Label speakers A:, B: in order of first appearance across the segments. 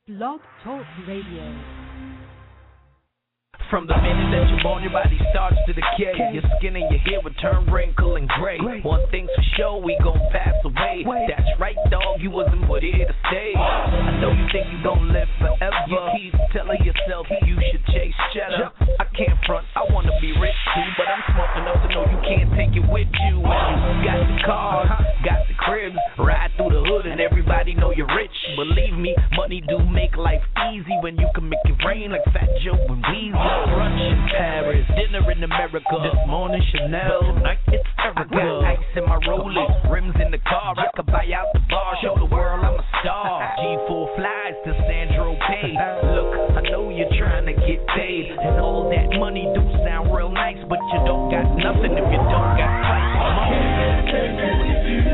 A: Blog Talk Radio.
B: From the minute that you're born, your body starts to decay. Your skin and your hair will turn wrinkled and gray. One thing's for sure, we gon' pass away. That's right, dog, you wasn't put here to stay. I know you think you gon' live forever. You keep telling yourself you should chase cheddar. I can't front, I wanna be rich too, but I'm smart enough to know you can't take it with you. When you got the cars, got the cribs, ride through the hood and everybody know you're rich. Believe me, money do make life easy when you can make it rain like Fat Joe and Weezy. Brunch in Paris, dinner in America. This morning Chanel, tonight it's Erica. I got ice in my Rolex, rims in the car. I could buy out the bar, show the world I'm a star. G4 flies to Sandro Pay. Look, I know you're trying to get paid, and all that money do sound real nice, but you don't got nothing if you don't got fight.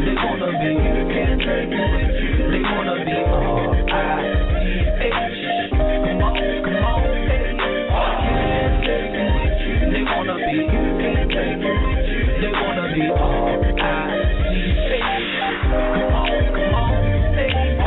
B: They wanna be, they wanna be R-I-C-H. Come on, come on. They wanna be R-I-C-H. Come on, come on.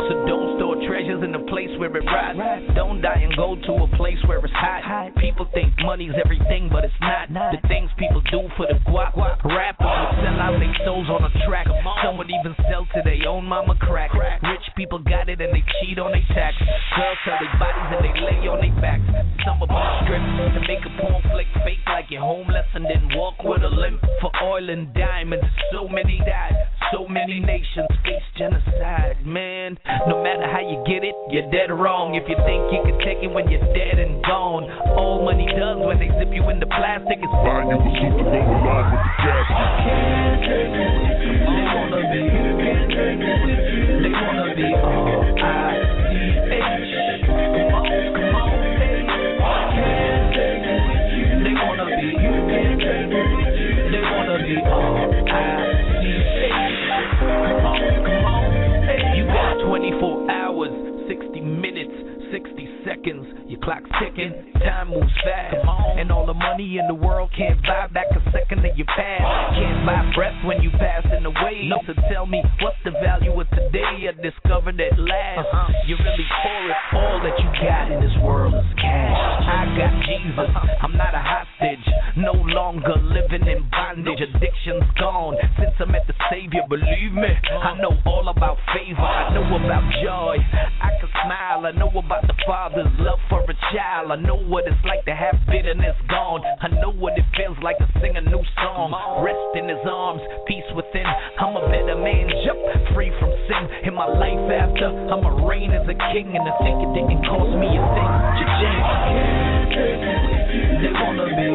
B: So don't store treasures in a place where it rots. Don't die and go to a place where it's hot. People think money's everything, but it's not. The things people do for the guap. Rappers would sell out their souls on a track. Some would even sell to their own mama crack. Rich people got it and they cheat on their tax. Girls sell their bodies and they lay on their backs. Some of them strip to make a porn flick fake like you're homeless and then walk with a limp for oil and diamonds. So many died, so many nations face genocide. Man, no matter how you get it, you're dead wrong. If you think you can take it when you're dead and gone, all money does when they zip you in the plastic is buy you a suit to go along with the gas. They wanna be, they wanna be R-I-C-H. Come on, come on. They wanna be, they wanna be R-I-C-H. Come on, come on. You got 24 hours, 60 minutes, 60 seconds. Your clock's ticking, time moves fast. And all the money in the world can't buy back a second of your past. Can't buy breath when you passing away. No. So tell me, what's the value of today? I discovered at last you're really poor if all that you got in this world is cash. I got Jesus, I'm not a hostage. No longer living in bondage. Addiction's gone since I met the Savior. Believe me, I know all about favor. I know about joy. I can smile. I know about the Father's love for a child. I know what it's like to have bitterness gone. I know what it feels like to sing a new song. Rest in His arms, peace within. I'm a better man, jump free from sin. In my life after, I'ma reign as a king, and I think it didn't cost me a thing. Cha-ching. They wanna be,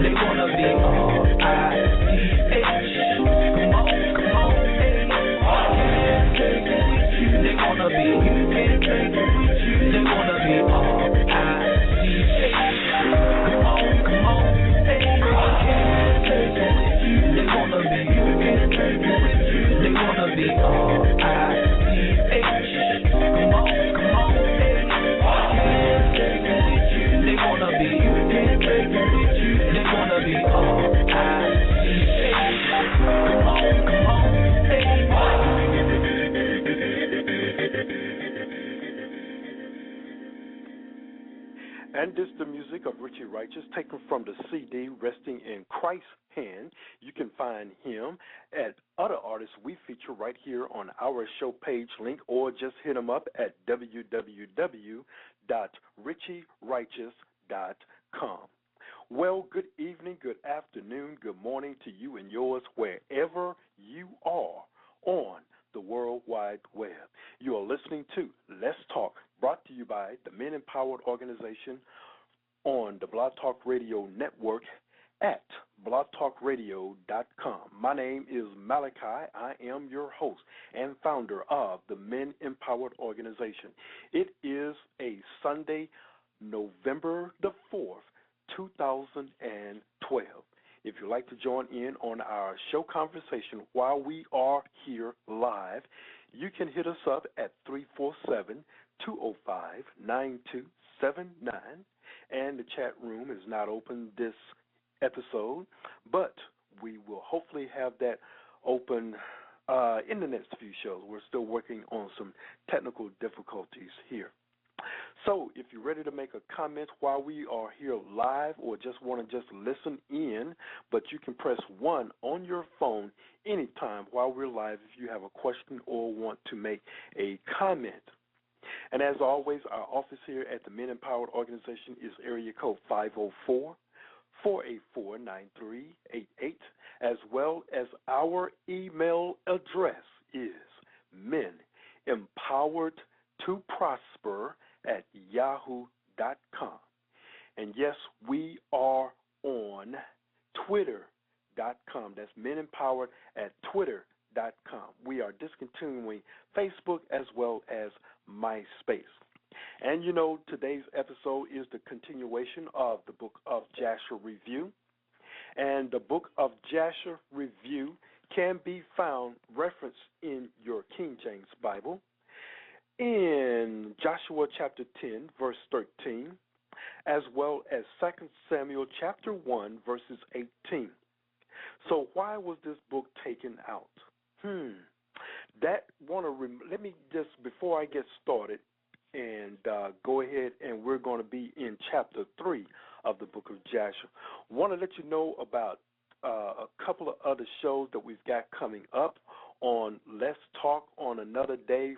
B: they wanna be R-I-C-H. Come on, come on. They wanna be, they wanna be R-I-C-H. Come on, come on. They wanna be, they wanna be R-I-C-H. Come on, come on. They wanna be, they wanna be R-I-C-H. Come on, come on.
C: And this is the music of Richie Righteous, taken from the CD Resting in Christ's Hand. You can find him at other artists we feature right here on our show page link, or just hit him up at www.richierighteous.com. Well, good evening, good afternoon, good morning to you and yours wherever you are on the World Wide Web. You are listening to Let's Talk, brought to you by the Men Empowered Organization on the Blog Talk Radio Network at blogtalkradio.com. My name is Malachi. I am your host and founder of the Men Empowered Organization. It is a Sunday, November the 4th, 2012. If you'd like to join in on our show conversation while we are here live, you can hit us up at 347-205-9279. And the chat room is not open this episode, but we will hopefully have that open in the next few shows. We're still working on some technical difficulties here. So if you're ready to make a comment while we are here live or just want to just listen in, but you can press 1 on your phone anytime while we're live if you have a question or want to make a comment. And as always, our office here at the Men Empowered Organization is area code 504-484-9388, as well as our email address is menempoweredtoprosper@yahoo.com. And yes, we are on Twitter.com. That's menempowered@twitter.com. We are discontinuing Facebook as well as MySpace. And you know, today's episode is the continuation of the book of Jasher Review. And the book of Jasher Review can be found referenced in your King James Bible in Joshua chapter 10, verse 13, as well as 2 Samuel chapter 1, verses 18. So why was this book taken out? Let me just, before I get started, and go ahead, and we're going to be in chapter 3 of the book of Jasher. Want to let you know about a couple of other shows that we've got coming up on Let's Talk on another day,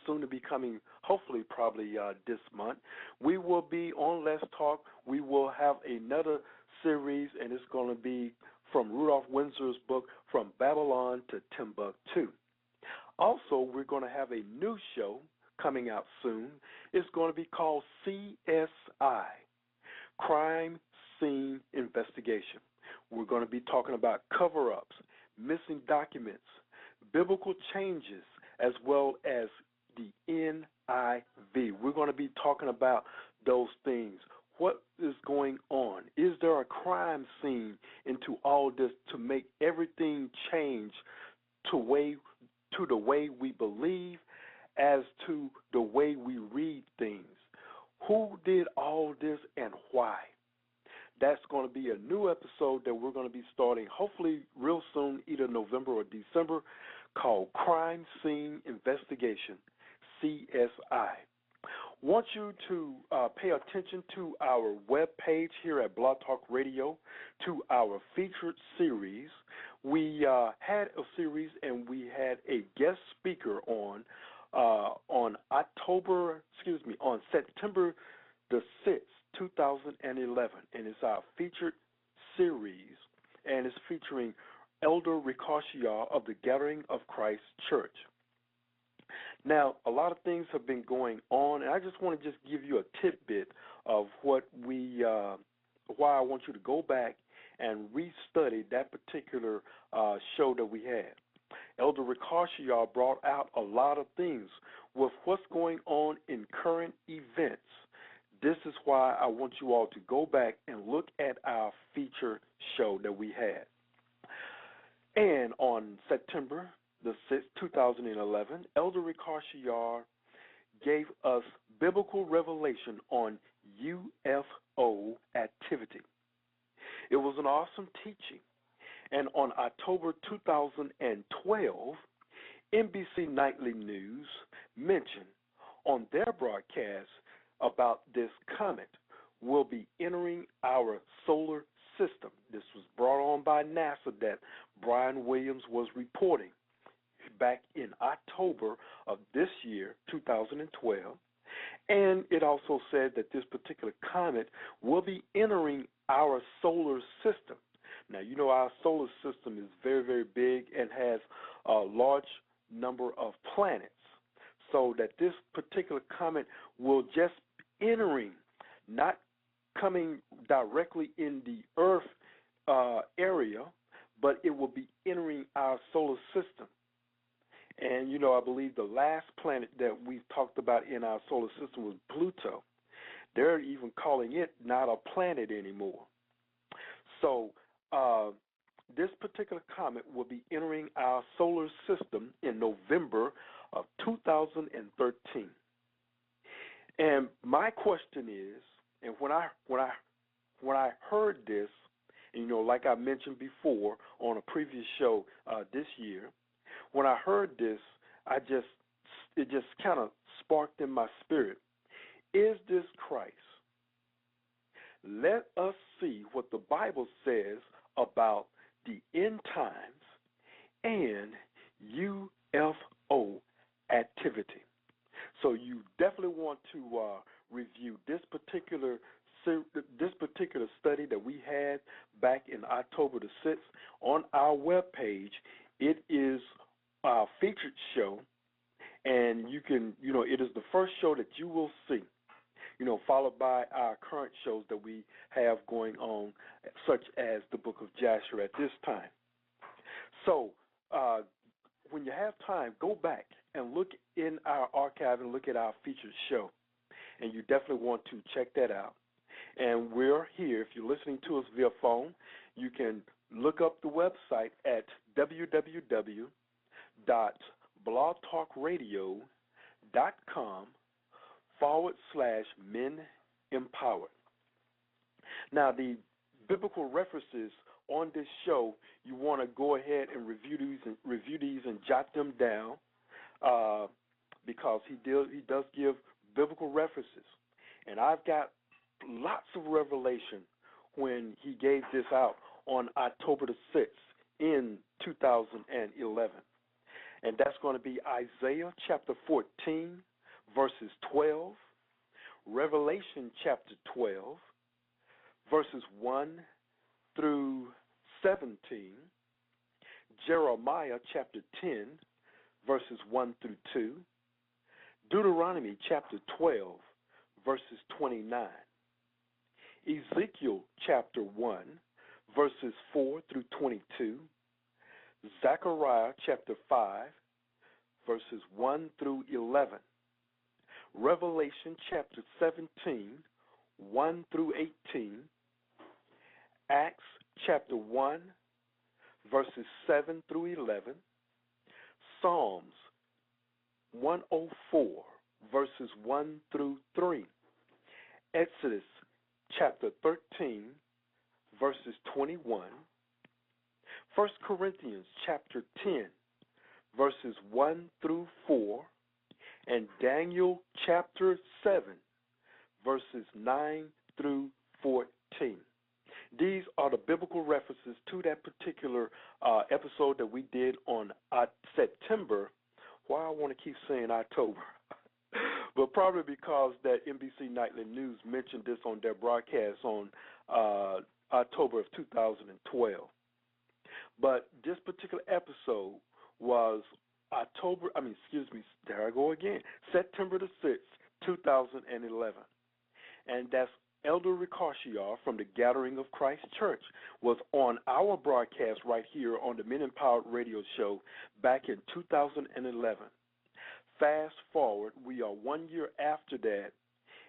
C: soon to be coming, hopefully probably this month. We will be on Let's Talk. We will have another series, and it's going to be from Rudolph Windsor's book, From Babylon to Timbuktu. Also, we're going to have a new show coming out soon. It's going to be called CSI, Crime Scene Investigation. We're going to be talking about cover-ups, missing documents, biblical changes, as well as the NIV. We're going to be talking about those things. What is going on? Is there a crime scene into all this to make everything change to the way we believe, as to the way we read things? Who did all this and why? That's going to be a new episode that we're going to be starting hopefully real soon, either November or December, called Crime Scene Investigation, CSI. Want you to pay attention to our webpage here at Blog Talk Radio, to our featured series. We had a series and we had a guest speaker on September the 6th, 2011, and it's our featured series, and it's featuring Elder Ricochet of the Gathering of Christ Church. Now, a lot of things have been going on, and I just want to just give you a tidbit of why I want you to go back and restudy that particular show that we had. Elder Ricochet brought out a lot of things with what's going on in current events. This is why I want you all to go back and look at our feature show that we had. And on September the 6th, 2011, Elder Ricochet gave us biblical revelation on UFO activity. It was an awesome teaching. And on October 2012, NBC Nightly News mentioned on their broadcast about this comet will be entering our solar system. This was brought on by NASA that Brian Williams was reporting back in October of this year, 2012. And it also said that this particular comet will be entering our solar system. Now, you know our solar system is very, very big and has a large number of planets. So that this particular comet will just be entering, not coming directly in the Earth area, but it will be entering our solar system. And, you know, I believe the last planet that we've talked about in our solar system was Pluto. They're even calling it not a planet anymore. So this particular comet will be entering our solar system in November of 2013. And my question is, and when I heard this, and, you know, like I mentioned before on a previous show this year, when I heard this, it just kind of sparked in my spirit. Is this Christ? Let us see what the Bible says about the end times and UFO activity. So you definitely want to review this particular study that we had back in October the 6th on our webpage. It is our featured show, and you can, it is the first show that you will see, followed by our current shows that we have going on, such as the Book of Jasher at this time. So when you have time, go back and look in our archive and look at our featured show, and you definitely want to check that out. And we're here. If you're listening to us via phone, you can look up the website at www.blogtalkradio.com/Men Empowered. Now, the biblical references on this show, you want to go ahead and review these and jot them down, because he does give biblical references, and I've got lots of revelation when he gave this out on October the 6th in 2011, and that's going to be Isaiah chapter 14, verses 12, Revelation chapter 12, verses 1 through 17, Jeremiah chapter 10, verses 1 through 2, Deuteronomy chapter 12, verses 29, Ezekiel chapter 1, verses 4 through 22, Zechariah chapter 5, verses 1 through 11, Revelation chapter 17, 1 through 18, Acts chapter 1, verses 7 through 11, Psalms 104, verses 1 through 3, Exodus chapter 13, verses 21, 1 Corinthians chapter 10, verses 1 through 4, and Daniel chapter 7, verses 9 through 14. These are the biblical references to that particular episode that we did on September. Why I want to keep saying October, but probably because that NBC Nightly News mentioned this on their broadcast on October of 2012. But this particular episode was September the 6th, 2011. And that's Elder Ricochet from the Gathering of Christ Church was on our broadcast right here on the Men Empowered Radio Show back in 2011. Fast forward, we are 1 year after that,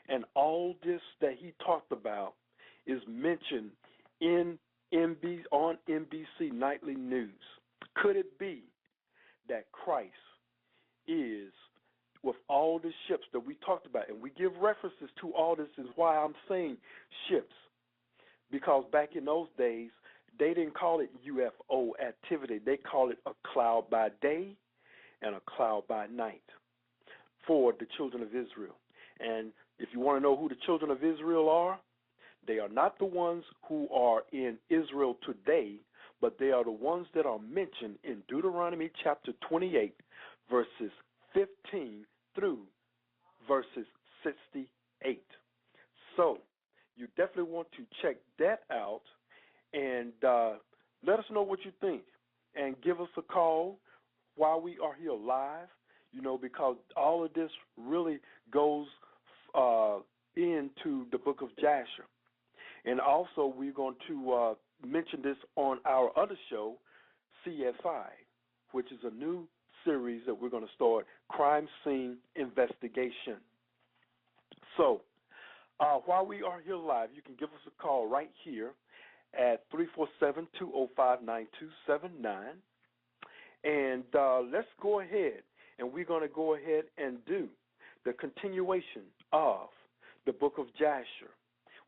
C: and all this that he talked about is mentioned on NBC Nightly News. Could it be that Christ is with all the ships that we talked about? And we give references to all this, is why I'm saying ships, because back in those days, they didn't call it UFO activity. They called it a cloud by day and a cloud by night for the children of Israel. And if you want to know who the children of Israel are, they are not the ones who are in Israel today, but they are the ones that are mentioned in Deuteronomy chapter 28, verses 15 through verses 68. So you definitely want to check that out, and let us know what you think, and give us a call while we are here live, because all of this really goes into the book of Jasher. And also we're going to mention this on our other show, CSI, which is a new series that we're going to start, Crime Scene Investigation. So while we are here live, you can give us a call right here at 347-205-9279. And let's go ahead, and we're going to go ahead and do the continuation of the book of Jasher.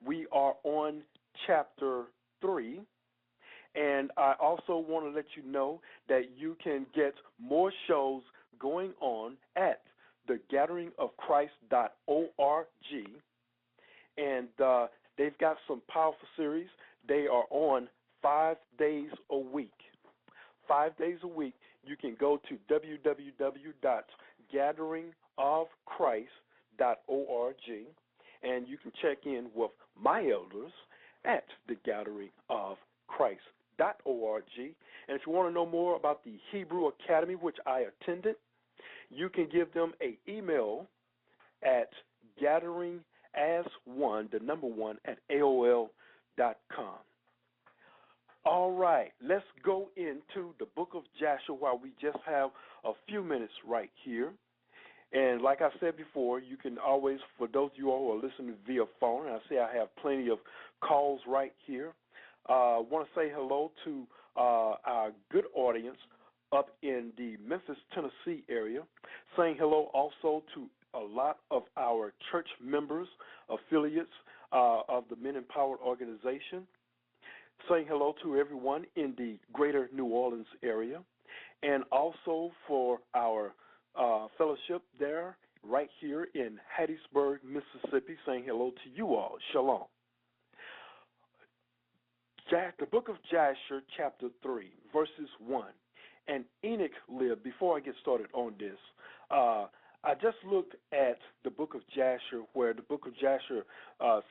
C: We are on chapter 3, And I also want to let you know that you can get more shows going on at thegatheringofchrist.org. And they've got some powerful series. They are on 5 days a week. 5 days a week. You can go to www.gatheringofchrist.org, and you can check in with my elders at thegatheringofchrist.org. And if you want to know more about the Hebrew Academy, which I attended, you can give them an email at gatheringas1, the number 1, at AOL.com. All right, let's go into the book of Jasher while we just have a few minutes right here. And like I said before, you can always, for those of you all who are listening via phone, and I say I have plenty of calls right here. I want to say hello to our good audience up in the Memphis, Tennessee area. Saying hello also to a lot of our church members, affiliates of the Men Empowered organization. Saying hello to everyone in the greater New Orleans area, and also for our fellowship there right here in Hattiesburg, Mississippi, saying hello to you all. Shalom. The book of Jasher, chapter 3, verses 1. And Enoch lived, before I get started on this, I just looked at the book of Jasher, where the book of Jasher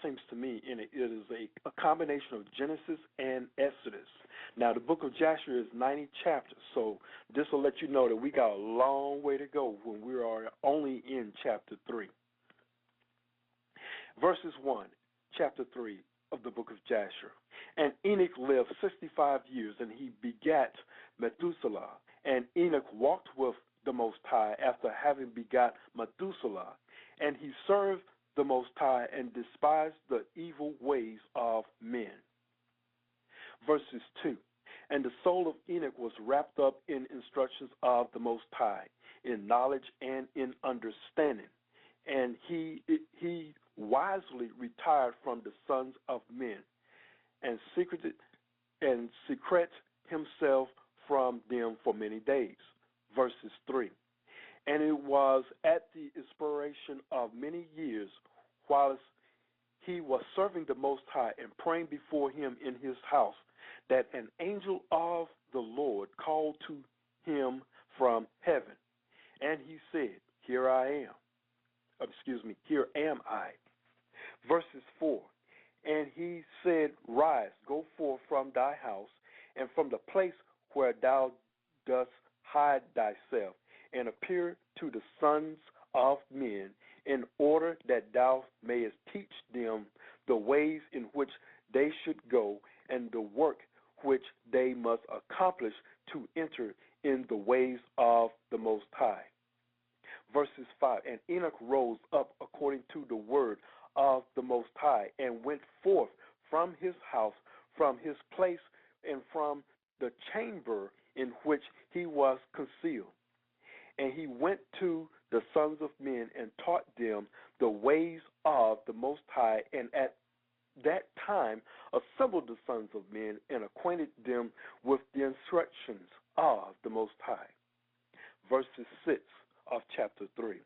C: seems to me, and it is a combination of Genesis and Exodus. Now, the book of Jasher is 90 chapters, so this will let you know that we got a long way to go when we are only in chapter 3. Verses 1, chapter 3 of the book of Jasher. And Enoch lived 65 years, and he begat Methuselah. And Enoch walked with the Most High after having begot Methuselah, and he served the Most High and despised the evil ways of men. Verses 2, and the soul of Enoch was wrapped up in instructions of the Most High, in knowledge and in understanding, and he wisely retired from the sons of men, and secreted himself from them for many days. Verses 3, and it was at the expiration of many years, whilst he was serving the Most High and praying before him in his house, that an angel of the Lord called to him from heaven, and he said, here am I. Verses 4, and he said, rise, go forth from thy house, and from the place where thou dost hide thyself, and appear to the sons of men, in order that thou mayest teach them the ways in which they should go, and the work which they must accomplish to enter in the ways of the Most High. Verses 5, and Enoch rose up according to the word of the Most High, and went forth from his house, from his place, and from the chamber in which he was concealed. And he went to the sons of men and taught them the ways of the Most High, and at that time assembled the sons of men and acquainted them with the instructions of the Most High. Verses 6 of chapter 3.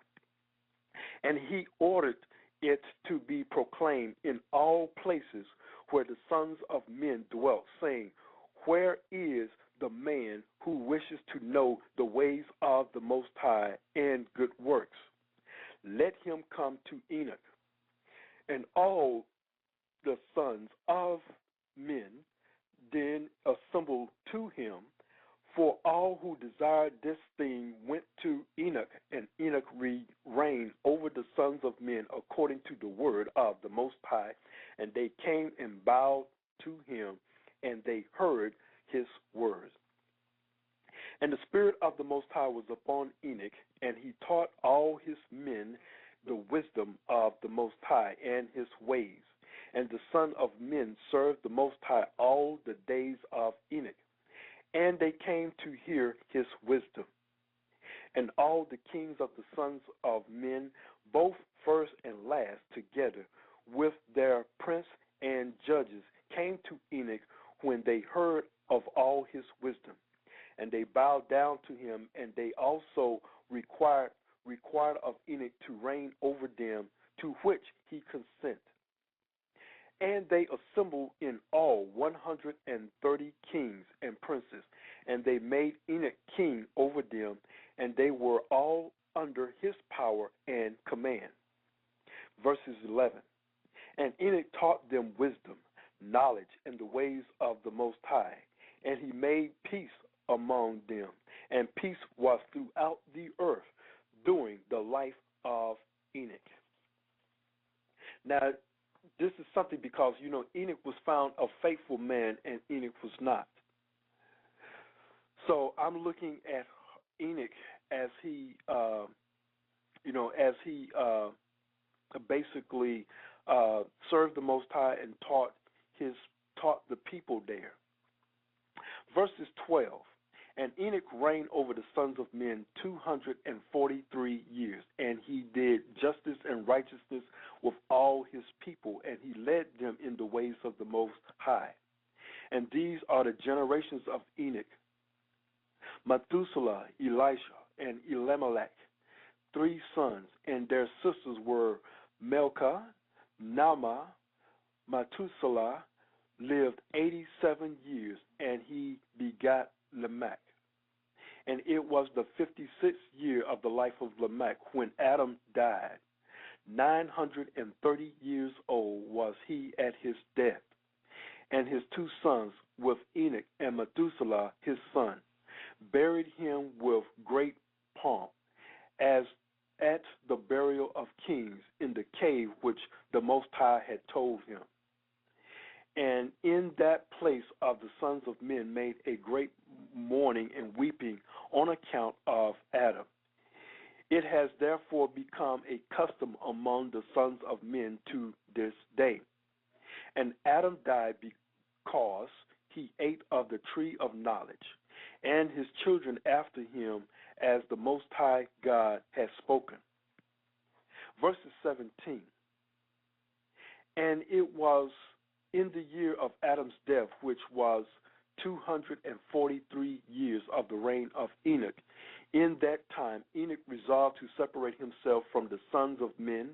C: And he ordered it to be proclaimed in all places where the sons of men dwelt, saying, where is the man who wishes to know the ways of the Most High and good works? Let him come to Enoch. And all the sons of men then assembled to him, for all who desired this thing went to Enoch, and Enoch reigned over the sons of men according to the word of the Most High, and they came and bowed to him, and they heard his words. And the Spirit of the Most High was upon Enoch, and he taught all his men the wisdom of the Most High and his ways. And the Son of Men served the Most High all the days of Enoch, and they came to hear his wisdom. And all the kings of the sons of men, both first and last, together with their prince and judges, came to Enoch when they heard down to him, and they also required of Enoch to reign over them, to which he consented. And they assembled in all 130 kings and princes, and they made Enoch king over them, and they were all under his power and command. Verses 11. And Enoch taught them wisdom, knowledge, and the ways of the Most High, and he made peace among them, and peace was throughout the earth during the life of Enoch. Now, this is something because, Enoch was found a faithful man and Enoch was not. So I'm looking at Enoch as he, basically served the Most High and taught the people there. Verses 12. And Enoch reigned over the sons of men 243 years, and he did justice and righteousness with all his people, and he led them in the ways of the Most High. And these are the generations of Enoch: Methuselah, Elisha, and Elimelech, 3 sons, and their sisters were Milcah, Naamah. Methuselah lived 87 years, and he begat Lamech. And it was the 56th year of the life of Lamech when Adam died. 930 years old was he at his death. And his 2 sons with Enoch and Methuselah his son buried him with great pomp, as at the burial of kings in the cave which the Most High had told him. And in that place of the sons of men made a great mourning and weeping on account of Adam. It has therefore become a custom among the sons of men to this day. And Adam died because he ate of the tree of knowledge, and his children after him, as the Most High God has spoken. Verses 17. And it was in the year of Adam's death, which was 243 years of the reign of Enoch. In that time, Enoch resolved to separate himself from the sons of men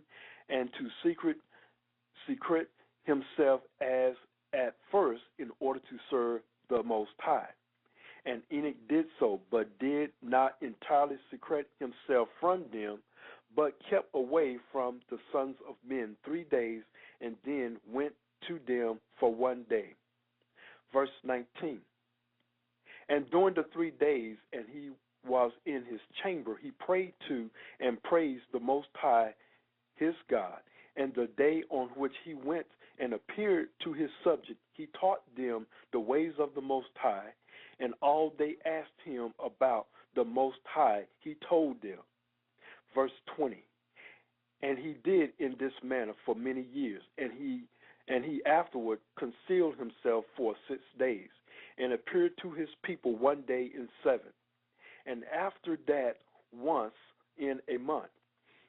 C: and to secret himself as at first in order to serve the Most High. And Enoch did so, but did not entirely secrete himself from them, but kept away from the sons of men 3 days, and then went to them for 1 day. Verse 19. And during the 3 days, and he was in his chamber, he prayed to and praised the Most High his God. And the day on which he went and appeared to his subject, he taught them the ways of the Most High, and all they asked him about the Most High, he told them. Verse 20. And he did in this manner for many years, and he afterward concealed himself for 6 days, and appeared to his people 1 day in 7, and after that once in a month,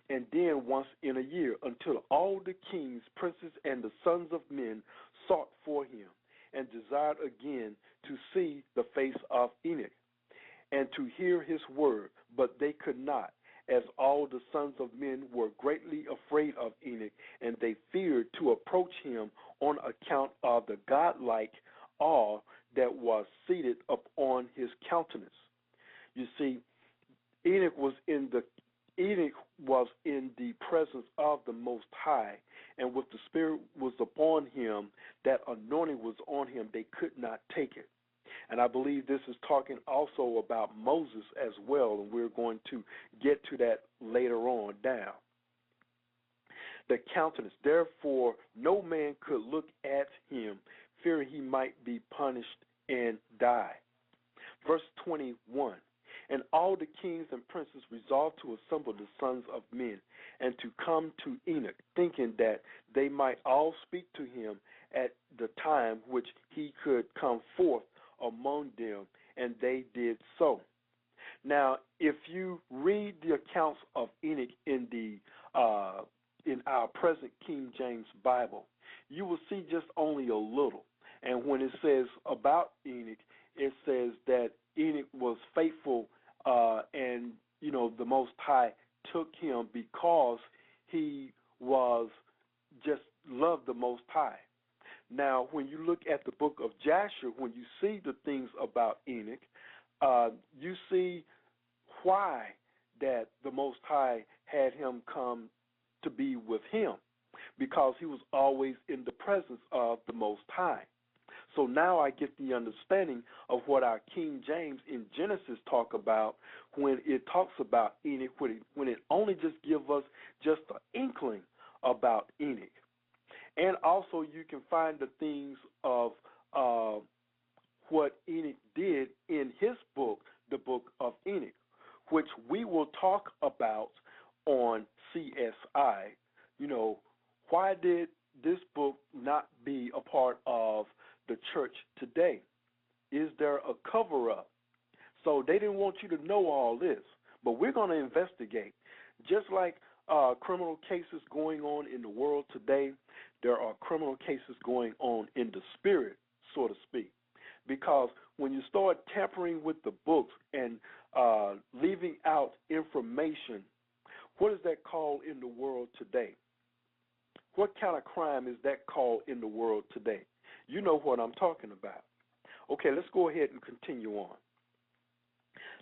C: and then once in a year, until all the kings, princes, and the sons of men sought for him, and desired again to see the face of Enoch, and to hear his word, but they could not, as all the sons of men were greatly afraid of Enoch, and they feared to approach him on account of the godlike awe that was seated upon his countenance. You see, Enoch was in the presence of the Most High, and with the Spirit was upon him, that anointing was on him, they could not take it. And I believe this is talking also about Moses as well, and we're going to get to that later on down. The countenance, therefore, no man could look at him, fearing he might be punished and die. Verse 21. And all the kings and princes resolved to assemble the sons of men, and to come to Enoch, thinking that they might all speak to him at the time which he could come forth among them, and they did so. Now, if you read the accounts of Enoch in our present King James Bible, you will see just only a little. And when it says about Enoch, it says that Enoch was faithful, and the Most High took him because he was just loved the Most High. Now, when you look at the book of Jasher, when you see the things about Enoch, you see why that the Most High had him come to be with him, because he was always in the presence of the Most High. So now I get the understanding of what our King James in Genesis talk about when it talks about Enoch, when it only just gives us just an inkling about Enoch. And also you can find the things of what Enoch did in his book, the book of Enoch, which we will talk about on CSI. Why did this book not be a part of the church today? Is there a cover-up? So they didn't want you to know all this, but we're going to investigate. Just like criminal cases going on in the world today, there are criminal cases going on in the spirit, so to speak. Because when you start tampering with the books and leaving out information, what is that called in the world today? What kind of crime is that called in the world today? You know what I'm talking about. Okay, let's go ahead and continue on.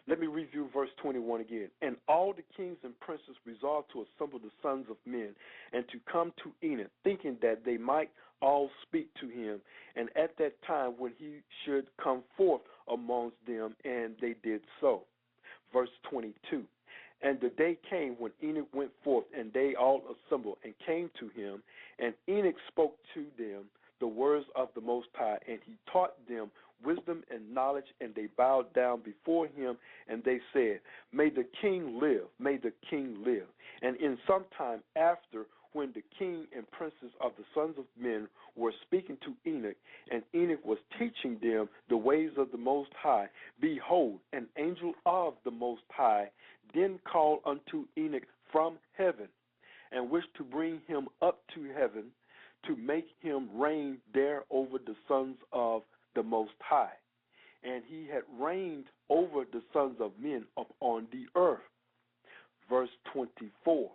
C: Let me review verse 21 again. And all the kings and princes resolved to assemble the sons of men and to come to Enoch, thinking that they might all speak to him, and at that time when he should come forth amongst them, and they did so. Verse 22. And the day came when Enoch went forth, and they all assembled and came to him, and Enoch spoke to them the words of the Most High, and he taught them wisdom and knowledge, and they bowed down before him, and they said, May the king live, may the king live. And in some time after, when the king and princes of the sons of men were speaking to Enoch, and Enoch was teaching them the ways of the Most High, behold, an angel of the Most High then called unto Enoch from heaven, and wished to bring him up to heaven, to make him reign there over the sons of the Most High. And he had reigned over the sons of men upon the earth. Verse 24.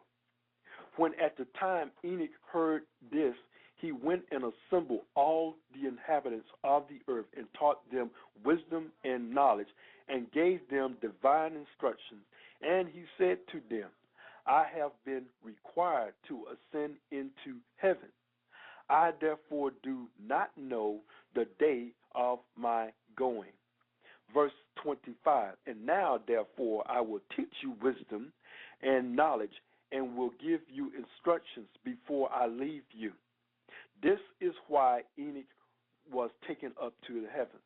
C: When at the time Enoch heard this, he went and assembled all the inhabitants of the earth, and taught them wisdom and knowledge, and gave them divine instructions. And he said to them, I have been required to ascend into heaven. I therefore do not know the day of my going. Verse 25, and now therefore I will teach you wisdom and knowledge, and will give you instructions before I leave you. This is why Enoch was taken up to the heavens.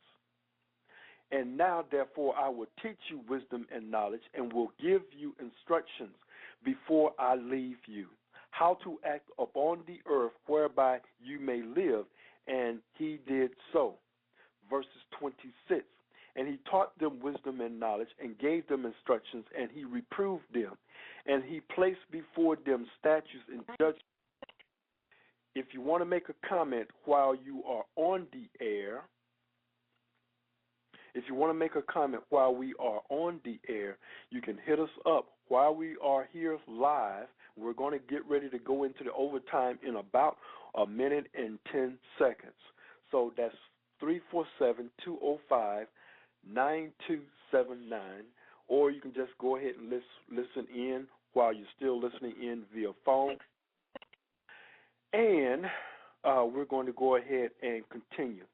C: And now therefore I will teach you wisdom and knowledge, and will give you instructions before I leave you, how to act upon the earth whereby you may live. And he did so. Verses 26. And he taught them wisdom and knowledge, and gave them instructions, and he reproved them. And he placed before them statutes and judgments. If you want to make a comment while you are on the air, we are you can hit us up while we are here live. We're going to get ready to go into the overtime in about a minute and 10 seconds. So that's 347-205-9279, or you can just go ahead and listen in while you're still listening in via phone. And we're going to go ahead and continue.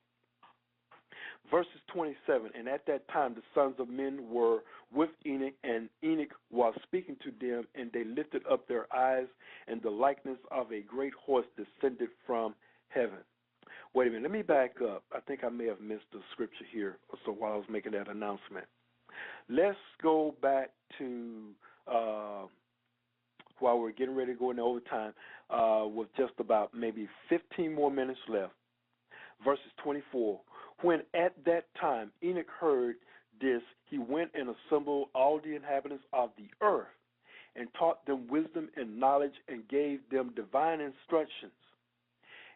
C: Verses 27, and at that time the sons of men were with Enoch, and Enoch was speaking to them, and they lifted up their eyes, and the likeness of a great horse descended from heaven. Wait a minute, let me back up. I think I may have missed the scripture here, so while I was making that announcement. Let's go back to while we're getting ready to go into overtime, with just about maybe 15 more minutes left. Verses 24. When at that time Enoch heard this, he went and assembled all the inhabitants of the earth, and taught them wisdom and knowledge, and gave them divine instructions.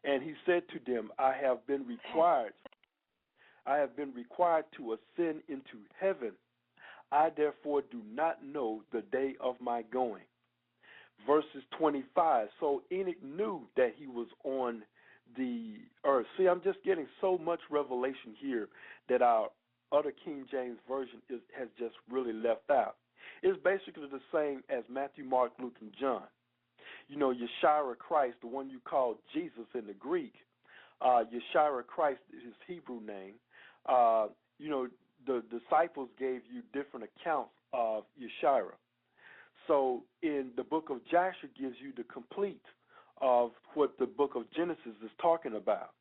C: And he said to them, I have been required I have been required to ascend into heaven. I therefore do not know the day of my going. Verses 25. So Enoch knew that he was on the earth. See, I'm just getting so much revelation here that our other King James Version has just really left out. It's basically the same as Matthew, Mark, Luke, and John. You know, Yeshua Christ, the one you call Jesus in the Greek, Yeshua Christ is his Hebrew name. You know, the disciples gave you different accounts of Yeshua. So in the book of Jasher gives you the complete of what the book of Genesis is talking about.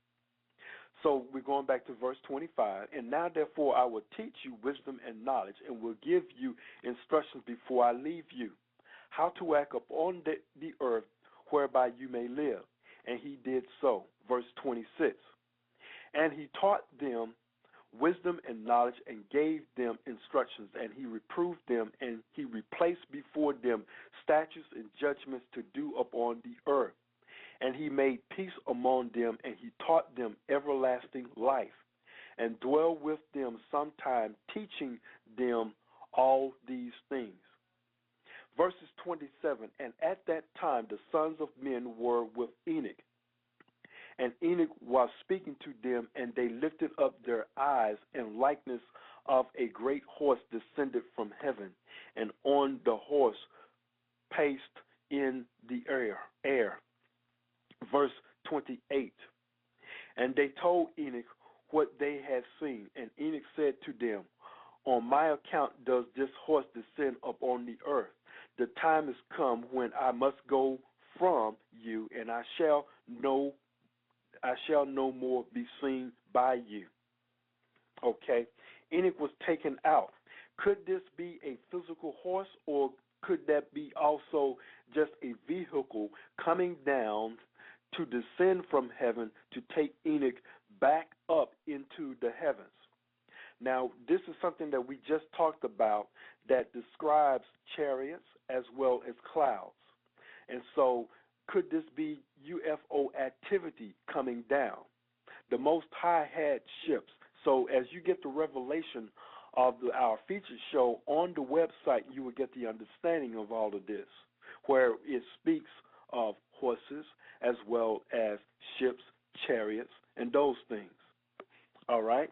C: So we're going back to verse 25. And now, therefore, I will teach you wisdom and knowledge, and will give you instructions before I leave you, how to act upon the earth whereby you may live. And he did so. Verse 26. And he taught them wisdom and knowledge, and gave them instructions, and he reproved them, and he replaced before them statutes and judgments to do upon the earth. And he made peace among them, and he taught them everlasting life, and dwelled with them sometime, teaching them all these things. Verses 27, and at that time the sons of men were with Enoch, and Enoch was speaking to them, and they lifted up their eyes, and likeness of a great horse descended from heaven, and on the horse paced in the air. Verse 28, and they told Enoch what they had seen, and Enoch said to them, on my account does this horse descend upon the earth. The time is come when I must go from you, and I shall no more be seen by you. Okay, Enoch was taken out. Could this be a physical horse, or could that be also just a vehicle coming down to descend from heaven to take Enoch back up into the heavens? Now, this is something that we just talked about that describes chariots as well as clouds. And so, could this be UFO activity coming down? The Most High had ships. So as you get the revelation of our featured show on the website, you will get the understanding of all of this, where it speaks of horses as well as ships, chariots, and those things. All right?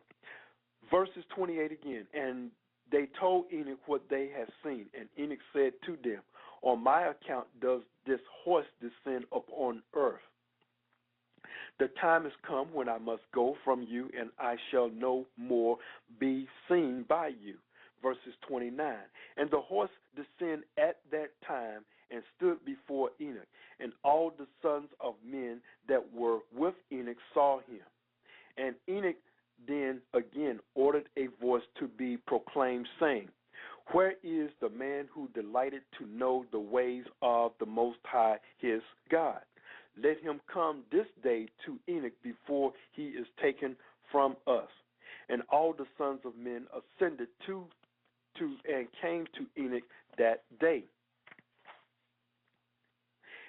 C: Verses 28 again, and they told Enoch what they had seen, and Enoch said to them, on my account does this horse descend upon earth. The time is come when I must go from you, and I shall no more be seen by you. Verses 29, and the horse descended at that time and stood before Enoch, and all the sons of men that were with Enoch saw him. And Enoch then again ordered a voice to be proclaimed, saying, where is the man who delighted to know the ways of the Most High his God? Let him come this day to Enoch before he is taken from us. And all the sons of men ascended to and came to Enoch that day.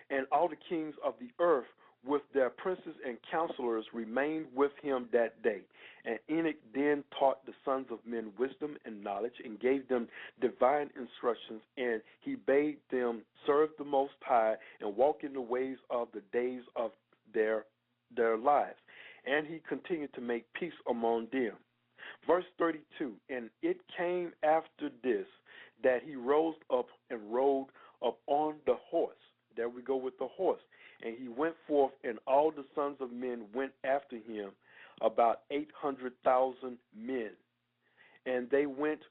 C: And all the kings of the earth with their princes and counselors remained with him that day. And Enoch then taught the sons of men wisdom and knowledge, and gave them divine instructions, and he bade them serve the Most High and walk in the ways of the days of their lives. And he continued to make peace among them. Verse 32, and it came after this that he rose up and rode up on the horse. There we go with the horse. And he went forth, and all the sons of men went after him, about 800,000 men. And they went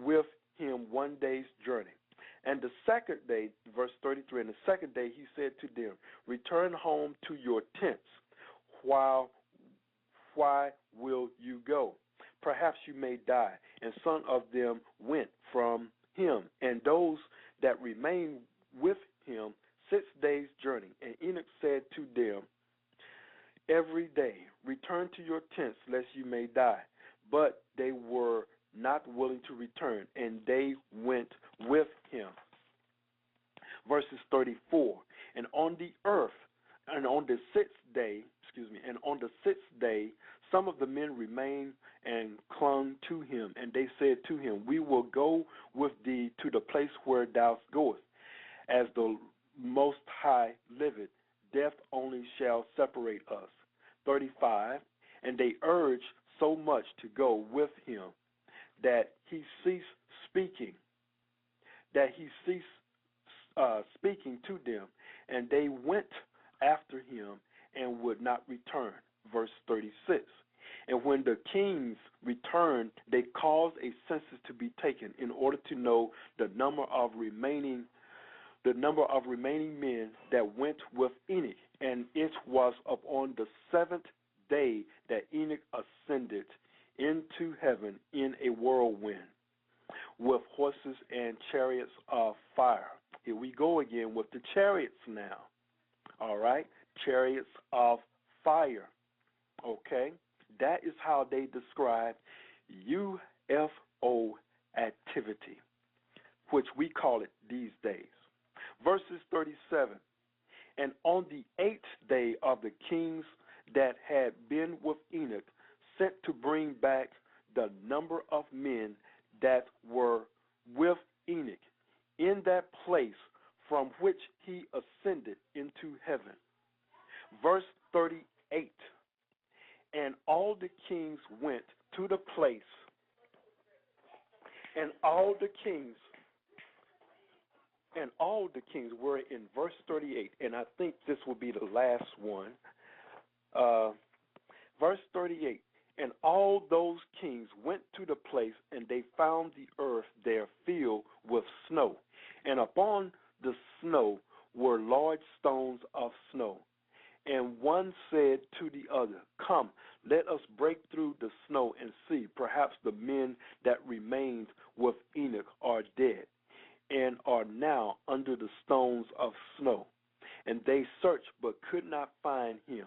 C: with him one day's journey. And the second day, verse 33, and the second day he said to them, return home to your tents. Why will you go? Perhaps you may die. And some of them went from him, and those that remained with him 6 days' journey. And Enoch said to them, every day return to your tents, lest you may die. But they were not willing to return, and they went with him. Verses 34, and on the earth, and on the sixth day, some some of the men remained and clung to him, and they said to him, we will go with thee to the place where thou goest. As the Most High liveth, death only shall separate us. 35, and they urged so much to go with him that he ceased speaking, speaking to them, and they went after him and would not return. Verse 36. And when the kings returned, they caused a census to be taken in order to know the number of remaining men that went with Enoch. And it was upon the 7th day that Enoch ascended into heaven in a whirlwind with horses and chariots of fire. Here we go again with the chariots now. All right? Chariots of fire. Okay? That is how they describe UFO activity, which we call it these days. Verses 37, and on the 8th day of the kings that had been with Enoch, sent to bring back the number of men that were with Enoch in that place from which he ascended into heaven. Verse 38, and all the kings went to the place, and all the kings were in verse 38, and I think this will be the last one. Verse 38, and all those kings went to the place, and they found the earth there filled with snow, and upon the snow were large stones of snow. And one said to the other, come, let us break through the snow and see, perhaps the men that remained with Enoch are dead, and are now under the stones of snow. And they searched, but could not find him,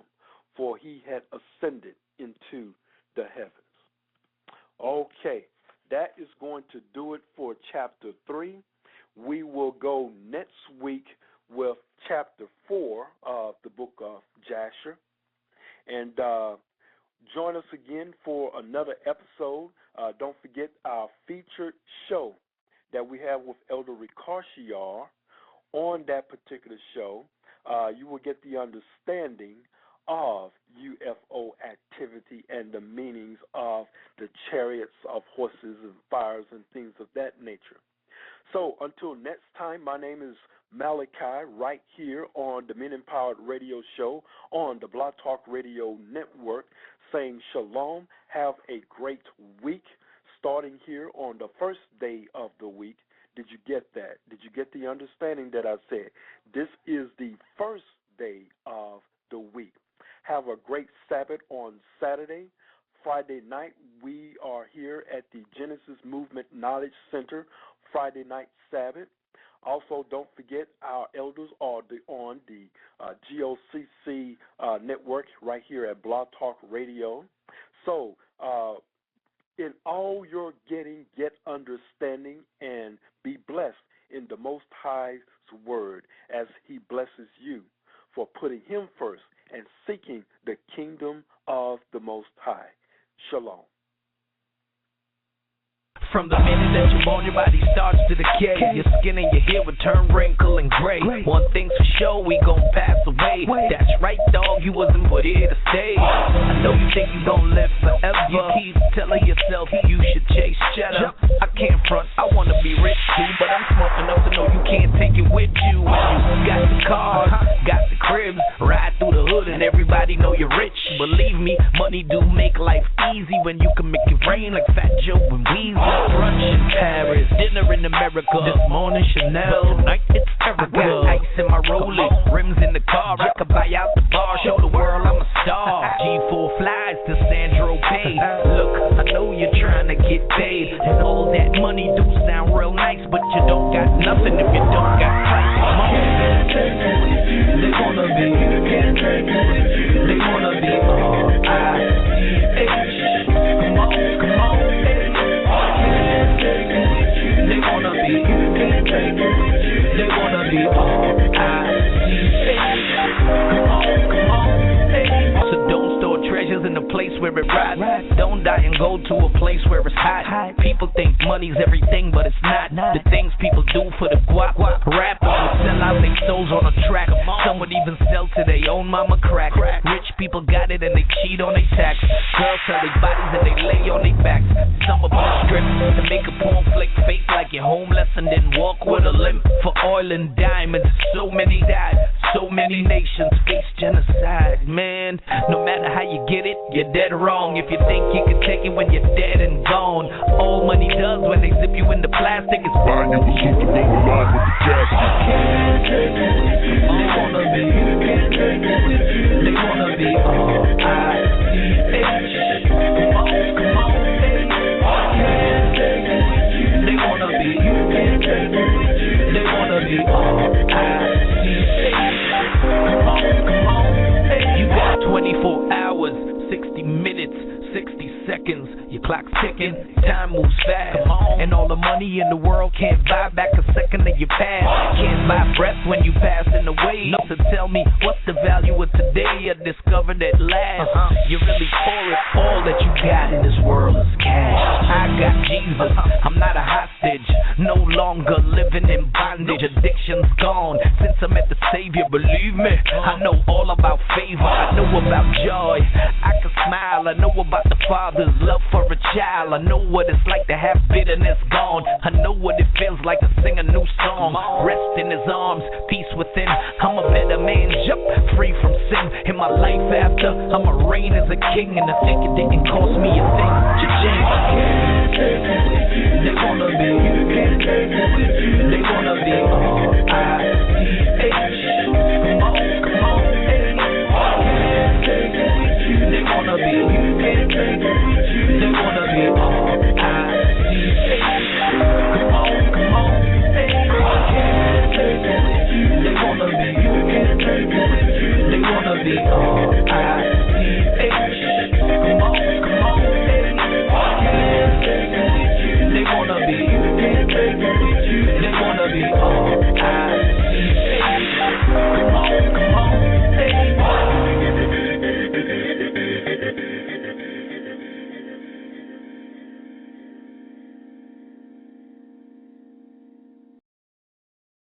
C: for he had ascended into the heavens. Okay, that is going to do it for chapter 3. We will go next week with chapter 4 of the book of Jasher. And join us again for another episode. Don't forget our featured show that we have with Elder Ricardshiyar. On that particular show, you will get the understanding of UFO activity and the meanings of the chariots of horses and fires and things of that nature. So until next time, my name is Malachi, right here on the Men Empowered Radio Show on the Blog Talk Radio Network, saying shalom, have a great week, starting here on the first day of the week. Did you get that? Did you get the understanding that I said? This is the first day of the week. Have a great Sabbath on Saturday. Friday night, we are here at the Genesis Movement Knowledge Center, Friday night Sabbath. Also, don't forget our elders are on the GOCC network right here at Blog Talk Radio. So, in all you're getting, get understanding and be blessed in the Most High's word as he blesses you for putting him first and seeking the kingdom of the Most High. Shalom.
B: From the minute that you're born, your body starts to decay. Your skin and your hair will turn wrinkle and gray. One thing's for sure, we gon' pass away. That's right, dog, you wasn't put here to stay. I know you think you gon' live forever. You keep telling yourself you should chase cheddar. I can't front, I wanna be rich too, but I'm smart enough to know you can't take it with you. You got the cars, got the cribs, ride through the hood and everybody know you're rich. Believe me, money do make life easy when you can make it rain like Fat Joe and Weezy. Brunch in Paris, dinner in America. This morning Chanel, tonight it's Erica. I got ice in my Rollie, rims in the car. I could buy out the bar, show the world I'm a star. G4 flies to Sandro Pay. Look, I know you're trying to get paid, and all that money do sound real nice, but you don't got nothing if you don't got price. They wanna be, they wanna be R.I.C.H. Come on, come on. They wanna be R.I.C.H. Come on, come on. So don't store treasures in a place where it rides money's everything, but it's not. The things people do for the guap. Rappers will sell out their souls on a track. Some would even sell to their own mama crack. Rich people got it and they cheat on their tax. Girls sell their bodies and they lay on their backs. Some will put strips to make a porn flick fake like you're homeless and then walk with a limp for oil and diamonds. So many died, so many nations face genocide. Man, no matter how you get it, you're dead wrong. If you think you can take it when you're dead and gone, all money does when they zip you into plastic is buy you a suit to go along with the casket. They wanna be, they wanna be R-I-C-H. Come on, they wanna be, they wanna be R-I-C-H. Come on, you got 24 hours, 60 minutes, 60 seconds, your clock's ticking, time moves fast, and all the money in the world can't buy back a second of your past. Can't buy breath when you passing away. No, so tell me, what's the value of today? I discovered at last, you really pour it, all that you got in this world is cash. I got Jesus, I'm not a hostage, no longer living in bondage. Addiction's gone, since I met the Savior, believe me, I know all about favor, I know about joy, I can smile, I know about the Father's love for a child. I know what it's like to have bitterness gone. I know what it feels like to sing a new song. Rest in His arms, peace within. I'm a better man, jump free from sin. In my life after, I'ma reign as a king, and I think it didn't cost me a thing. Cha-ching. They wanna be, they wanna be R-I-C-H. Come on, they wanna be, they wanna be R-I-C-H. Come on, they wanna be, they wanna be